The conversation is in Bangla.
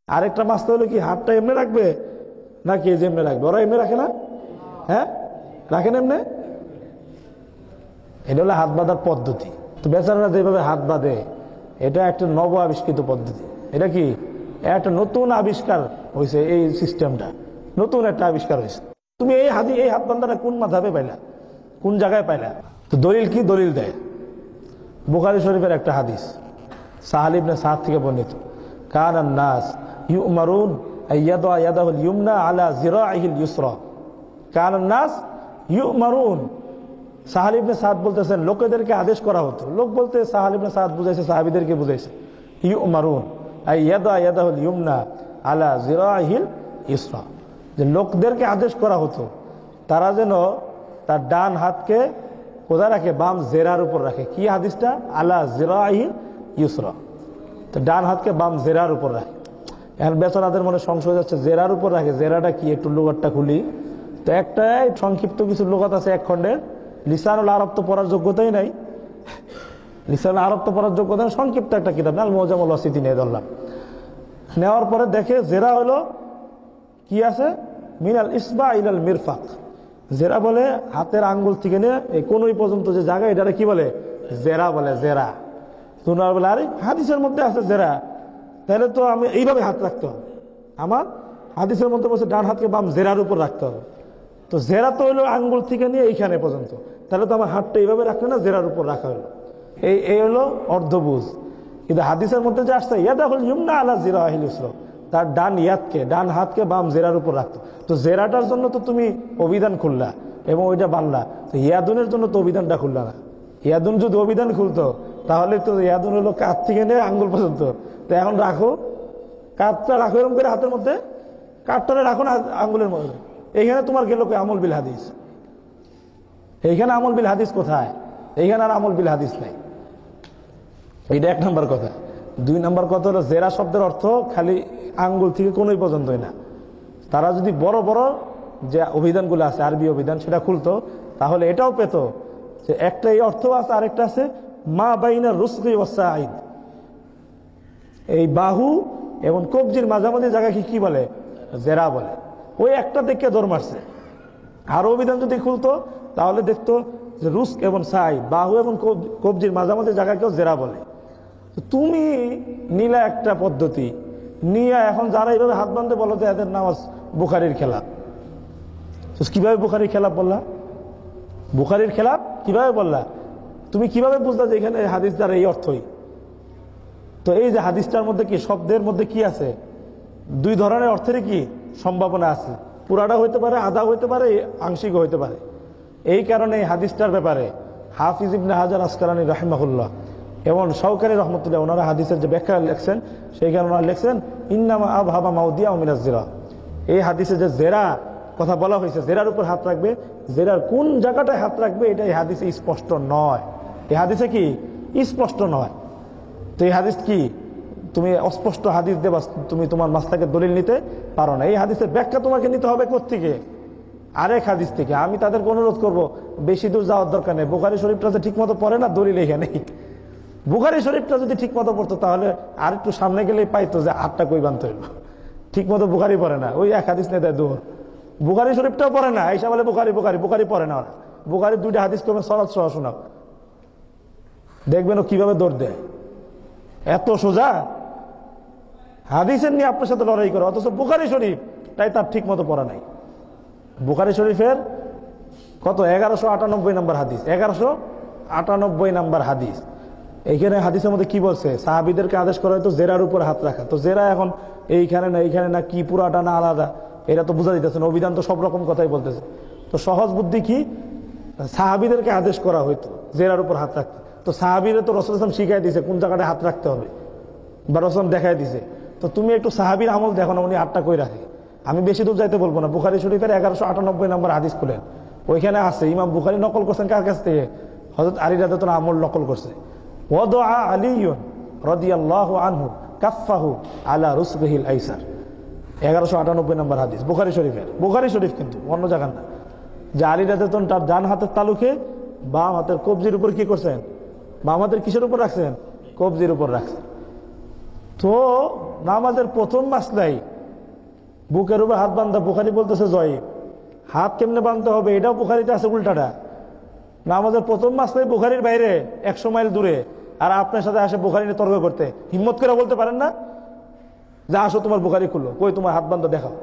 আরেকটা মাস্তা হলো কি, হাতটা এমনি রাখবে নাকি যে এমনি রাখবে? ওরা এমনি রাখে না? হ্যাঁ, রাখেন এমনি। এটা হলো হাত বাঁধার পদ্ধতি। তো বেচারারা যেভাবে হাত বাঁধে, এটা একটা নব আবিষ্কৃত পদ্ধতি। এটা কি একটা নতুন আবিষ্কার হয়েছে? এই সিস্টেমটা নতুন একটা আবিষ্কার হয়েছে। তুমি এই হাত বাঁধাটা কোন মাযহাবে পাইলা, কোন জায়গায় পাইলা? তো দলিল কি? দলিল দেয় বুখারী শরীফের একটা হাদিস, সাহাল ইবনে সাদ থেকে বর্ণিত, কানান নাস ইউমারুন আইয়াদা ইয়াদাহুল ইউমনা আলা জিরাইহিল ইউসরা। কানান নাস ইউমারুন, সাহাল ইবনে সাদ বলতেছেন লোকেদেরকে আদেশ করা হতো। লোক বলতে সাহাল ইবনে সাদ বুঝাইছে, সাহাবীদেরকে বুঝাইছে। ইউমারুন আইয়াদা ইয়াদাহুল ইউমনা আলা জিরাইহিল ইউসরা, যে লোকদেরকে আদেশ করা হতো তারা যেন তার ডান হাতকে কোথায় রাখে? বাম জেরার উপর রাখে। কি হাদিসটা? আলা জিরাইহিল ইউসরা, তো ডান হাতকে বাম জেরার উপর রাখে। এখন বেচারাদের মনে সংশয় যাচ্ছে, জেরার উপর রাখে, জেরাটা কি? একটু লুগাতটা খুলি। তো একটা সংক্ষিপ্ত কিছু লুগাত আছে এক খণ্ডের, লিসানুল আরব তো পড়ার যোগ্যতাই নাই, লিসানুল আরব তো পড়ার যোগ্যতা, সংক্ষিপ্ত একটা কিতাব আল মুজামুল ওয়াসিতি নিয়ে ধরলাম। নেওয়ার পরে দেখে জেরা হলো কি আছে? মিনাল ইসবা ইলাল মিরফাক। জেরা বলে হাতের আঙ্গুল থেকে নিয়ে এই কোনই পর্যন্ত যে জায়গা, এটা কি বলে? জেরা বলে। জেরা তোমরা বলে আরে হাদিসের মধ্যে আছে জেরা, তাহলে তো আমি এইভাবে হাত রাখতে হবে। আমার হাদিসের মধ্যে বলছে ডান হাতকে বাম জেরার উপর রাখতে হবে। তো জেরা তো হলো আঙ্গুল থেকে নিয়ে এইখানে পর্যন্ত, তাহলে তো আমার হাতটা এইভাবে রাখলে না, জেরার উপর রাখা হলো। এই হলো অর্ধবুজ। কিন্তু হাদিসের মধ্যে যে আসছে ইয়াদাহুল ইউমনা আলা জিরাইহিল ইউসরা, তার ডান হাতকে বাম জেরার উপর রাখতো। তো জেরাটার জন্য তো তুমি অভিধান খুললা এবং ওইটা বানলা, তো ইয়াদুনের জন্য তো অভিধানটা খুললা না। ইয়াদুন যদি অভিধান খুলতো তাহলে তো ইয়াদুন হলো কাঁধ থেকে নিয়ে আঙ্গুল পর্যন্ত। তো এখন রাখো, কাঁধটা রাখো এরকম করে হাতের মধ্যে, কাঁধটা রাখো না আঙ্গুলের মধ্যে। এইখানে তোমার গেল আমল বিল হাদিস, এইখানে আমল বিল হাদিস কোথায়? এইখানে আর আমল বিল হাদিস নাই। এটা এক নম্বর কথা। দুই নম্বর কথা হলো জেরা শব্দের অর্থ খালি আঙ্গুল থেকে কোনোই পর্যন্তই না। তারা যদি বড় বড় যে অভিধানগুলো আছে, আরবি অভিধান, সেটা খুলতো তাহলে এটাও পেত যে একটা এই অর্থ আছে, আরেকটা আছে মা বাইনা রুসগি ওয়া সাঈদ, এই বাহু এবং কবজির মাঝামাঝি জায়গাকে কি বলে? জেরা বলে। ওই একটা দেখে দৌড় মারছে। আর অভিধান যদি খুলতো তাহলে দেখতো যে রুস্ক এবং সাঈদ, বাহু এবং কবজির মাঝামাঝি জায়গাকেও জেরা বলে। তুমি নিলা একটা পদ্ধতি নিয়ে এখন যারা এইভাবে হাত বাঁধতে বলো যে এদের নামাজ বুখারীর খেলাফ। কিভাবে বুখারীর খেলাফ বললা? বুখারীর খেলাফ কিভাবে বললা? তুমি কিভাবে বুঝলা যে এখানে হাদিস দ্বারা এই অর্থই? তো এই যে হাদিসটার মধ্যে কি শব্দের মধ্যে কি আছে? দুই ধরনের অর্থেরই কি সম্ভাবনা আছে। পুরাটা হইতে পারে, আধা হইতে পারে, আংশিক হইতে পারে। এই কারণে এই হাদিসটার ব্যাপারে হাফিজ ইবনে হাজার আসকালানী রাহিমাহুল্লাহ এবং শাওকানী রহমতুল্লাহ ওনারা হাদিসের যে ব্যাখ্যা লিখছেন, সেই কারণে ওনারা লিখছেন ইন্নামা আবহাবা মাউদিয়া মিনাজ জিরা। এই হাদিসে যে জেরা কথা বলা হয়েছে, জেরার উপর হাত রাখবে, জেরার কোন জায়গাটায় হাত রাখবে এটা এই হাদিসে স্পষ্ট নয়। এই হাদিসে কি স্পষ্ট নয়। তো এই হাদিস কি তুমি অস্পষ্ট হাদিস দেবা, তুমি তোমার মাসলাকে দলিল নিতে পারো না। এই হাদিসের ব্যাখ্যা তোমাকে নিতে হবে কোত্থেকে? আরেক হাদিস থেকে। আমি তাদেরকে অনুরোধ করব, বেশি দূর যাওয়ার দরকার নেই। বুখারী শরীফটা যে ঠিক মতো পড়ে না, দলিল এখানে। বুখারী শরীফটা যদি ঠিক মতো পড়তো তাহলে আর একটু সামনে গেলেই পাইতো যে হাতটা কই বানতে হইল। ঠিক মতো বুখারী পড়ে না, ওই এক হাদিস নিয়ে দেয় দূর। বুখারী শরীফটাও পড়ে না, এইসব বলে বুখারী পড়ে না। ওরা বুখারীর দুইটা হাদিস কমে সরাত সহ শোনাও, দেখবেন ও কিভাবে দৌড় দেয়। এত সোজা হাদিসের নিয়ে আপনার সাথে লড়াই করে, অথচ বুখারী শরীফ তাই তার ঠিক মতো পড়া নাই। বুখারী শরীফের কত 1198 নম্বর হাদিস, 1198 নম্বর হাদিস। এইখানে হাদিসের মধ্যে কি বলছে? সাহাবীদেরকে আদেশ করা হয়তো জেরার উপর হাত রাখা। তো জেরা এখন এইখানে না কি পুরাটা না আলাদা, এটা তো বোঝা দিতেছে না। অভিধান তো সব রকম কথাই বলতেছে। তো সহজ বুদ্ধি কি? সাহাবীদেরকে আদেশ করা হইতো জেরার উপর হাত রাখতে। তো সাহাবীরা তো রাসূল সাল্লাল্লাহু আলাইহি ওয়াসাল্লাম শিখাই দিয়েছে কোন জায়গাটা হাত রাখতে হবে, বা রাসূল দেখাই দিয়েছে। তো তুমি একটু সাহাবীর আমল দেখো না, উনি হাতটা কই রাখে। আমি বেশি দূর যাইতে বলবো না, বুখারী শরীফের 1198 নম্বর হাদিস খুলেন, ওইখানে আছে ইমাম বুখারী নকল করছেন কার কাছ থেকে? হযরত আলী রাদিয়াল্লাহু আনহু নকল করছে। ওয়াদা আলীয়ুন রাদিয়াল্লাহু আনহু কাফাহু আলা রুসবিহিল আইসার, 1198 নম্বর হাদিস বুখারী শরীফের। বুখারী শরীফ কিন্তু, অন্য জায়গার না। যে আলী রাদিয়াল্লাহু আনহু তার ডান হাতের তালুকে বাম হাতের কবজির উপর কি করছেন? বাম হাতের কিসের উপর রাখছেন? কবজির উপর রাখছেন। তো নামাজের প্রথম মাসলাই বুকের উপর হাত বান্ধা, বুখারী বলতেছে জয়ীফ। হাত কেমনে বাঁধতে হবে এটাও বুখারীতে আছে উল্টাটা। নামাজের প্রথম মাসলাই বুখারীর বাইরে 100 মাইল দূরে, আর আপনার সাথে আসে বুখারী নিয়ে তর্ক করতে। হিম্মত করে বলতে পারেন না যে আসো তোমার বুখারী খুললো, কই তোমার হাত বান্ধা দেখাও।